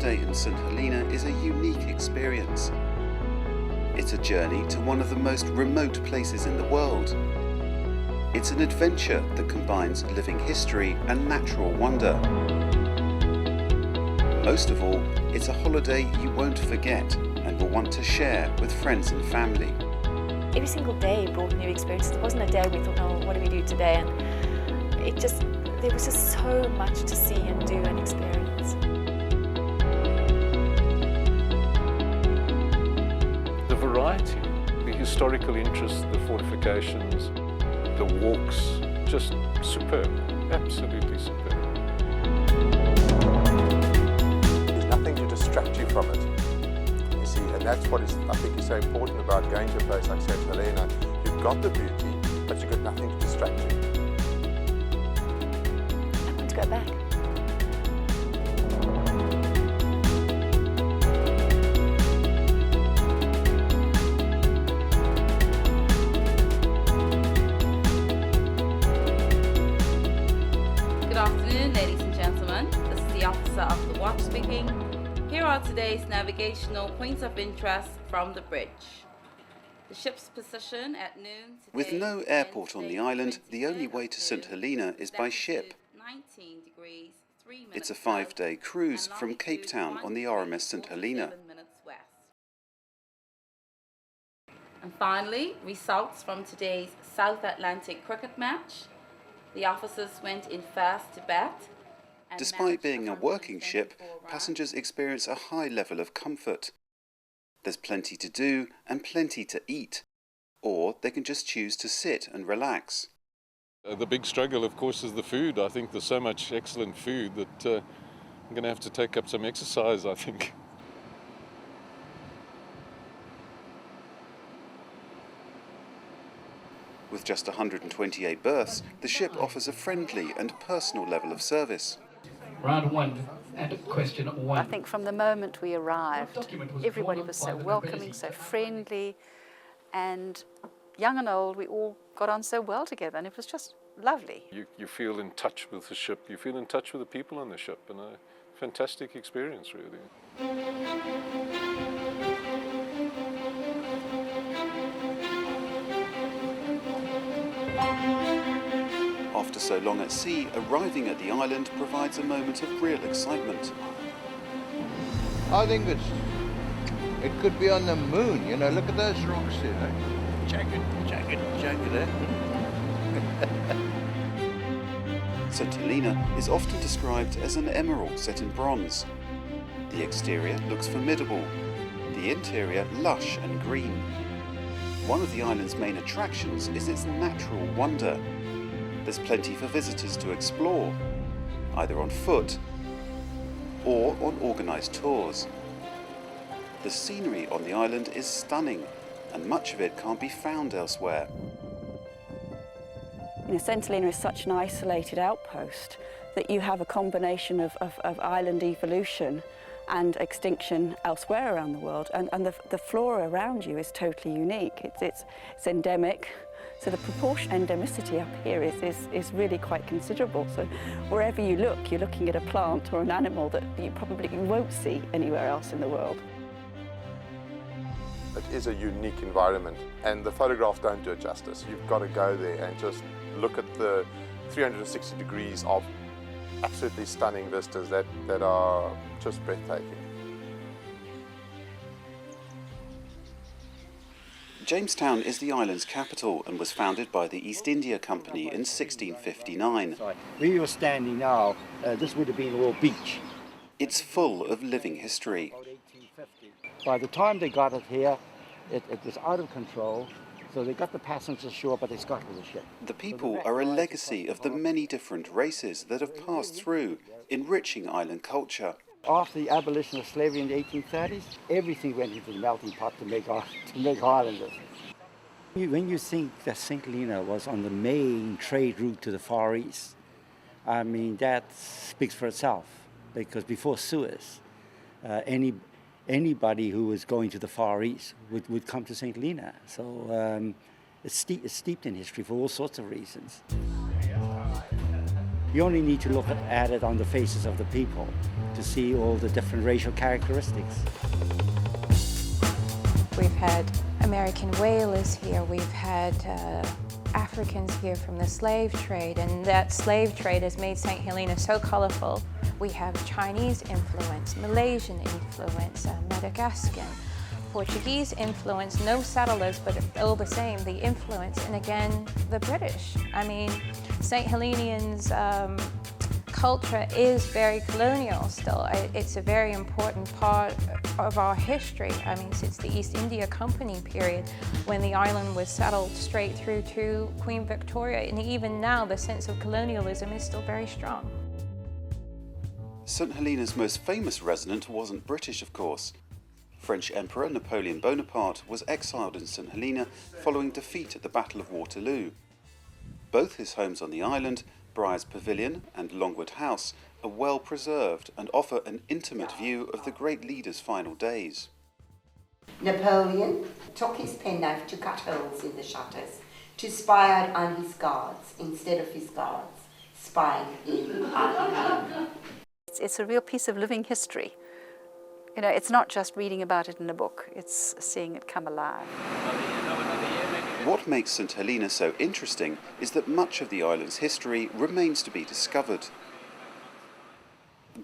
holiday in St Helena is a unique experience. It's a journey to one of the most remote places in the world. It's an adventure that combines living history and natural wonder. Most of all, it's a holiday you won't forget and will want to share with friends and family. Every single day brought new experiences. There wasn't a day we thought, oh, what do we do today? And there was just so much to see and do and experience. The variety, the historical interest, the fortifications, the walks, just superb, absolutely superb. There's nothing to distract you from it. You see, and that's what I think is so important about going to a place like St Helena. You've got the beauty, but you've got nothing to distract you. I want to go back. Good afternoon, ladies and gentlemen. This is the officer of the watch speaking. Here are today's navigational points of interest from the bridge. The ship's position at noon today. With no airport on the island, the only way to St Helena is by ship. 19 degrees, 3 minutes It's a 5-day cruise from Cape Town on the RMS St Helena. And finally, results from today's South Atlantic cricket match. The officers went in first to bat. Despite being a working ship, passengers experience a high level of comfort. There's plenty to do and plenty to eat, or they can just choose to sit and relax. The big struggle, of course, is the food. I think there's so much excellent food that I'm going to have to take up some exercise, I think. With just 128 berths, the ship offers a friendly and personal level of service. Round one and question one. I think from the moment we arrived, everybody was so welcoming, so friendly, and young and old, we all got on so well together, and it was just lovely. You feel in touch with the ship, you feel in touch with the people on the ship, and a fantastic experience, really. After so long at sea, arriving at the island provides a moment of real excitement. I think it could be on the moon, you know, look at those rocks there. Jagged, eh? St Helena is often described as an emerald set in bronze. The exterior looks formidable, the interior lush and green. One of the island's main attractions is its natural wonder. There's plenty for visitors to explore, either on foot or on organised tours. The scenery on the island is stunning, and much of it can't be found elsewhere. You know, St Helena is such an isolated outpost that you have a combination of island evolution and extinction elsewhere around the world, and the flora around you is totally unique. It's endemic. So the proportion endemicity up here is really quite considerable. So wherever you look, you're looking at a plant or an animal that you probably won't see anywhere else in the world. It is a unique environment, and the photographs don't do it justice. You've got to go there and just look at the 360 degrees of absolutely stunning vistas that are just breathtaking. Jamestown is the island's capital and was founded by the East India Company in 1659. Where you're standing now, this would have been all beach. It's full of living history. By the time they got it here, it was out of control, so they got the passengers ashore, but they scuttled the ship. The people are a legacy of the many different races that have passed through, enriching island culture. After the abolition of slavery in the 1830s, everything went into the melting pot to make islanders. When you think that St Helena was on the main trade route to the Far East, I mean, that speaks for itself, because before Suez, anybody who was going to the Far East would come to St Helena. So it's steeped in history for all sorts of reasons. You only need to look at it on the faces of the people to see all the different racial characteristics. We've had American whalers here, we've had Africans here from the slave trade, and that slave trade has made St Helena so colorful. We have Chinese influence, Malaysian influence, Madagascan, Portuguese influence, no settlers, but all the same, the influence, and again, the British. I mean, St Helenians' culture is very colonial still. It's a very important part of our history. I mean, since the East India Company period, when the island was settled straight through to Queen Victoria, and even now the sense of colonialism is still very strong. St Helena's most famous resident wasn't British, of course. French Emperor Napoleon Bonaparte was exiled in St Helena following defeat at the Battle of Waterloo. Both his homes on the island, Briar's Pavilion and Longwood House, are well preserved and offer an intimate view of the great leader's final days. Napoleon took his penknife to cut holes in the shutters to spy out on his guards instead of his guards spying in on him. It's a real piece of living history. You know, it's not just reading about it in a book, it's seeing it come alive. What makes St Helena so interesting is that much of the island's history remains to be discovered.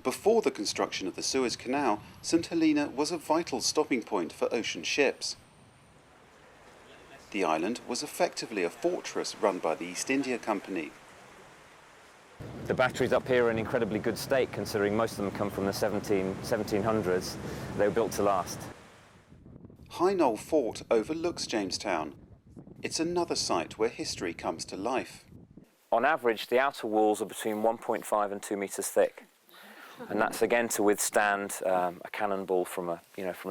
Before the construction of the Suez Canal, St Helena was a vital stopping point for ocean ships. The island was effectively a fortress run by the East India Company. The batteries up here are in incredibly good state, considering most of them come from the 1700s. They were built to last. High Knoll Fort overlooks Jamestown. It's another site where history comes to life. On average, the outer walls are between 1.5 and 2 meters thick. And that's again to withstand a cannonball from a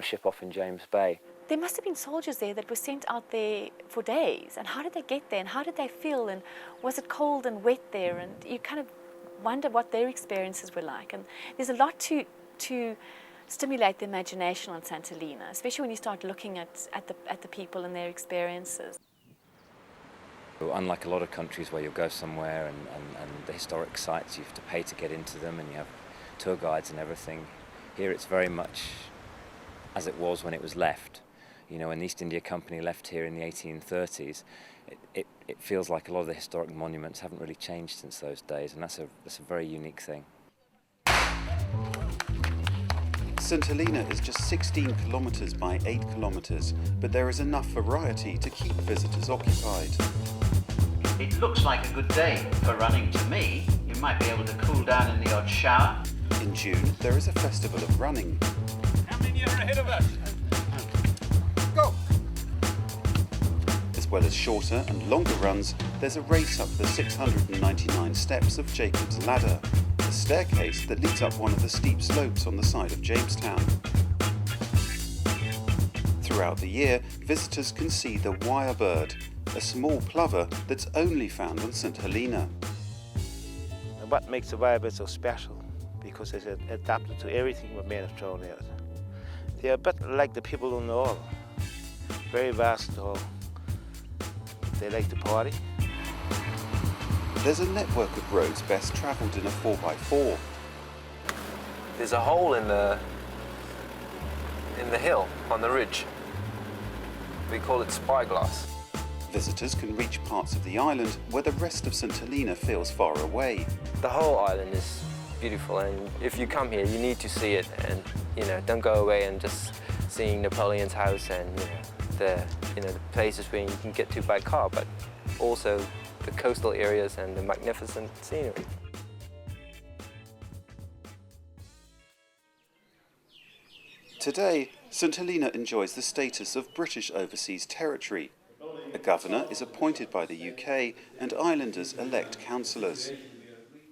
ship off in James Bay. There must have been soldiers there that were sent out there for days, and how did they get there, and how did they feel, and was it cold and wet there, and you kind of wonder what their experiences were like. And there's a lot to stimulate the imagination on St Helena, especially when you start looking at the people and their experiences. Unlike a lot of countries where you'll go somewhere and the historic sites, you have to pay to get into them, and you have tour guides and everything. Here it's very much as it was when it was left. You know, when the East India Company left here in the 1830s, it feels like a lot of the historic monuments haven't really changed since those days, and that's a very unique thing. St Helena is just 16 kilometres by 8 kilometres, but there is enough variety to keep visitors occupied. It looks like a good day for running to me. You might be able to cool down in the odd shower. In June, there is a festival of running. How many are ahead of us? Go! As well as shorter and longer runs, there's a race up the 699 steps of Jacob's Ladder, a staircase that leads up one of the steep slopes on the side of Jamestown. Throughout the year, visitors can see the wirebird, a small plover that's only found on St Helena. What makes the wirebird so special? Because it's adapted to everything what man has thrown out. They're a bit like the people on the oil, very versatile. They like to party. There's a network of roads best travelled in a 4x4. There's a hole in the hill on the ridge. We call it spyglass. Visitors can reach parts of the island where the rest of St Helena feels far away. The whole island is beautiful, and if you come here, you need to see it, and don't go away and just seeing Napoleon's house and the places where you can get to by car, but also the coastal areas and the magnificent scenery. Today, St Helena enjoys the status of British Overseas Territory. A governor is appointed by the UK and islanders elect councillors.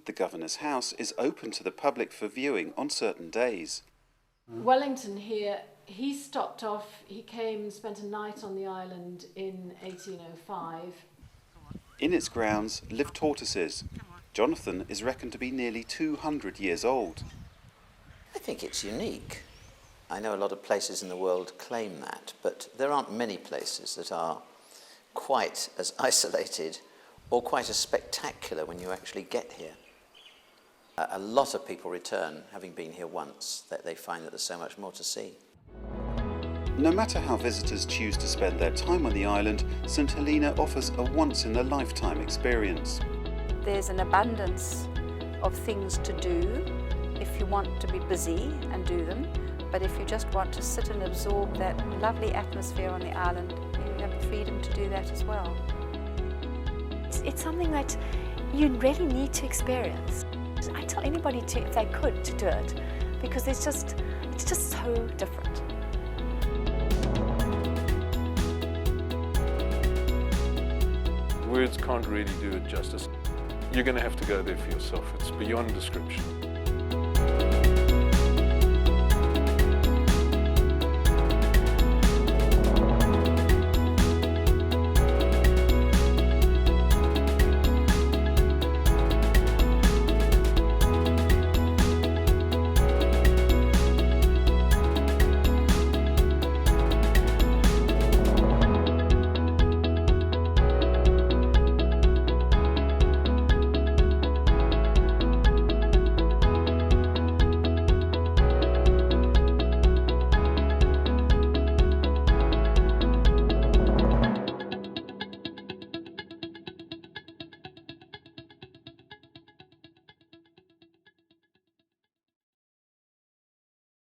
The governor's house is open to the public for viewing on certain days. Wellington here, he stopped off, he came, spent a night on the island in 1805. In its grounds live tortoises. Jonathan is reckoned to be nearly 200 years old. I think it's unique. I know a lot of places in the world claim that, but there aren't many places that are quite as isolated or quite as spectacular when you actually get here. A lot of people return, having been here once, that they find that there's so much more to see. No matter how visitors choose to spend their time on the island, St Helena offers a once-in-a-lifetime experience. There's an abundance of things to do if you want to be busy and do them, but if you just want to sit and absorb that lovely atmosphere on the island, you have the freedom to do that as well. It's something that you really need to experience. I tell anybody to, if they could, to do it, because it's just so different. Words can't really do it justice. You're going to have to go there for yourself. It's beyond description.